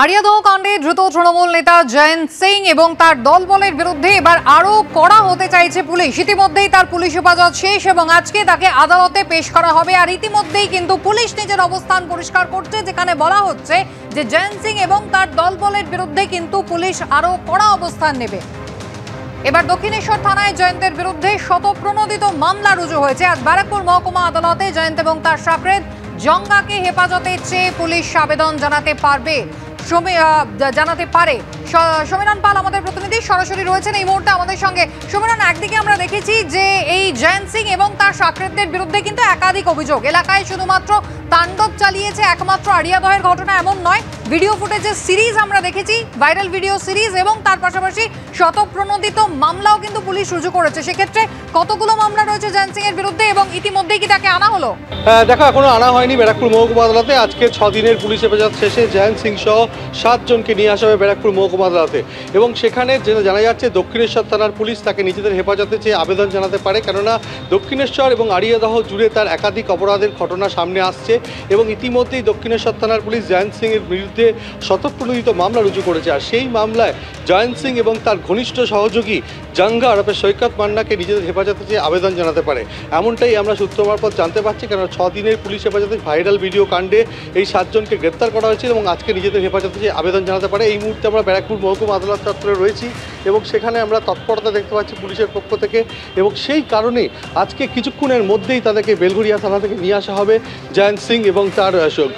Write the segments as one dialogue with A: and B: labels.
A: আরিয়াদহ কাণ্ডে দ্রুত তৃণমূল নেতা জয়ন্ত সিং এবং তার দলবলের বিরুদ্ধে এবার আরো কড়া হতে চাইছে পুলিশ। ইতিমধ্যেই তার পুলিশ হেফাজত শেষ এবং আজকে তাকে আদালতে পেশ করা হবে। আর ইতিমধ্যেই কিন্তু পুলিশ নিজের অবস্থান পরিষ্কার করছে, যেখানে বলা হচ্ছে যে জয়ন্ত সিং এবং তার দলবলের বিরুদ্ধে কিন্তু পুলিশ আরো কড়া অবস্থান নেবে। এবার দক্ষিণেশ্বর থানায় জয়ন্তের বিরুদ্ধে শতপ্রণোদিত মামলা রুজু হয়েছে। আজ ব্যারাকপুর মহকুমা আদালতে জয়ন্ত এবং তার সাকরেদ জঙ্গাকে হেফাজতে চেয়ে পুলিশ আবেদন জানাতে পারে। সমীরণ পাল আমাদের প্রতিনিধি সরাসরি রয়েছেন এই মুহূর্তে আমাদের সঙ্গে। সমীরণ, একদিকে আমরা দেখেছি যে এই জয়ন্ত সিং এবং তার সাকরেদদের বিরুদ্ধে কিন্তু একাধিক অভিযোগ। এলাকায় শুধুমাত্র তাণ্ডব চালিয়েছে একমাত্র আরিয়াদহের ঘটনা এমন নয়, ভিডিও ফুটেজের সিরিজ আমরা দেখেছি, ভাইরাল ভিডিও সিরিজ, এবং তার পাশাপাশি শতপ্রণোদিত মামলাও কিন্তু পুলিশ রুজু করেছে। সেক্ষেত্রে কতগুলো মামলা রয়েছে জয়ন্ত সিং এর বিরুদ্ধে এবং ইতিমধ্যেই কি তাকে আনা হলো?
B: দেখো, এখনো আনা হয়নি ব্যারাকপুর মহকুমা আদালতে। আজকে 6 দিনের পুলিশ হেফাজত শেষে জয়ন্ত সিং সহ 7 জনকে নিয়ে আসা হবে ব্যারাকপুর মহকুমা আদালতে এবং সেখানে জানা যাচ্ছে দক্ষিণেশ্বর থানার পুলিশ তাকে নিজেদের হেফাজতে চেয়ে আবেদন জানাতে পারে, কেননা দক্ষিণেশ্বর এবং আরিয়াদহ জুড়ে তার একাধিক অপরাধের ঘটনা সামনে আসছে এবং ইতিমধ্যেই দক্ষিণেশ্বর থানার পুলিশ জয়ন্ত সিং এর বিরুদ্ধে শতপ্রণোদিত মামলা রুজু করেছে। আর সেই মামলায় জয়ন্ত সিং এবং তার ঘনিষ্ঠ সহযোগী জাঙ্গা ওরফে সৈকত মান্নাকে নিজেদের হেফাজতে চেয়ে আবেদন জানাতে পারে, এমনটাই আমরা সূত্র মারফত জানতে পারছি। কেননা 6 দিনের পুলিশ হেফাজতে ভাইরাল ভিডিও কাণ্ডে এই 7 জনকে গ্রেপ্তার করা হয়েছিল এবং আজকে নিজেদের হেফাজতে চেয়ে আবেদন জানাতে পারে। এই মুহূর্তে আমরা ব্যারাকপুর মহকুমা আদালত চত্বরে রয়েছি এবং সেখানে আমরা তৎপরতা দেখতে পাচ্ছি পুলিশের পক্ষ থেকে এবং সেই কারণে আজকে কিছুক্ষণের মধ্যেই তাদেরকে বেলঘরিয়া থানা থেকে নিয়ে আসা হবে জয়ন্ত সিং এবং তার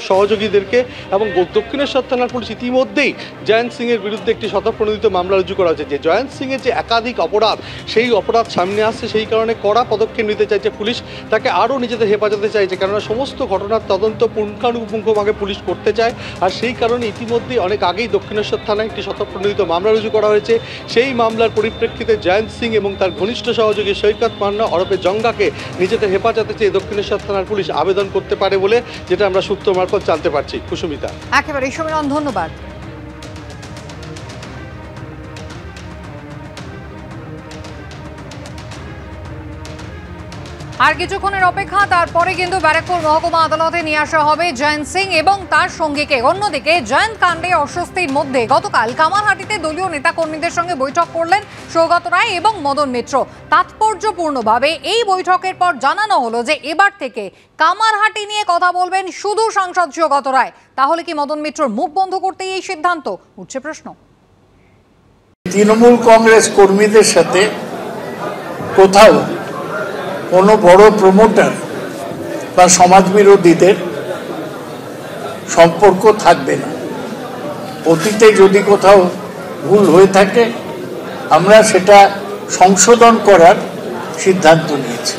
B: সহযোগীদেরকে। এবং দক্ষিণেশ্বর থানার পুলিশ ইতিমধ্যেই জয়ন্ত সিং এর বিরুদ্ধে একটি শতপ্রণোদিত মামলা রুজু করা হয়েছে। যে জয়ন্ত সিং এর যে একাধিক অপরাধ, সেই অপরাধ সামনে আসছে, সেই কারণে কড়া পদক্ষেপ নিতে চাইছে পুলিশ, তাকে আরও নিজেদের হেফাজতে চাইছে, কেননা সমস্ত ঘটনার তদন্ত পুঙ্খানুপুঙ্খভাবে পুলিশ করতে চায়। আর সেই কারণে ইতিমধ্যেই অনেক আগেই দক্ষিণেশ্বর থানায় একটি শতপ্রণোদিত মামলা রুজু করা হয়েছে। সেই মামলার পরিপ্রেক্ষিতে জয়ন্ত সিং এবং তার ঘনিষ্ঠ সহযোগী সৈকত মান্না ওরফে জঙ্গাকে নিজেদের হেফাজতে চেয়ে দক্ষিণেশ্বর থানার পুলিশ আবেদন করতে পারে বলে যেটা আমরা সূত্র মারফত জানতে পারছি। কুসুমিতা,
A: একেবারে সমীরণ, ধন্যবাদ। আর কিছুক্ষণের অপেক্ষা, তারপরে কিন্তু ব্যারাকপুর মহকুমা আদালতে নিয়ে আসা হবে জয়ন্ত সিং এবং তার সঙ্গীকে। অন্যদিকে জয়ন্ত কাণ্ডে অস্বস্তির মধ্যে গতকাল কামারহাটিতে দলীয় নেতাকর্মীদের সঙ্গে বৈঠক করলেন সৌগত রায় এবং মদন মিত্র। তাৎপর্যপূর্ণভাবে এই বৈঠকের পর জানানো হলো যে এবার থেকে কামারহাটি নিয়ে কথা বলবেন শুধু সাংসদ সৌগত রায়। তাহলে কি মদন মিত্রর মুখ বন্ধ করতেই এই সিদ্ধান্ত, উঠছে প্রশ্ন।
C: তৃণমূল কংগ্রেস কর্মীদের সাথে কোথাও কোনো বড় প্রমোটার বা সমাজবিরোধীদের সম্পর্ক থাকবে না। অতীতে যদি কোথাও ভুল হয়ে থাকে আমরা সেটা সংশোধন করার সিদ্ধান্ত নিয়েছি।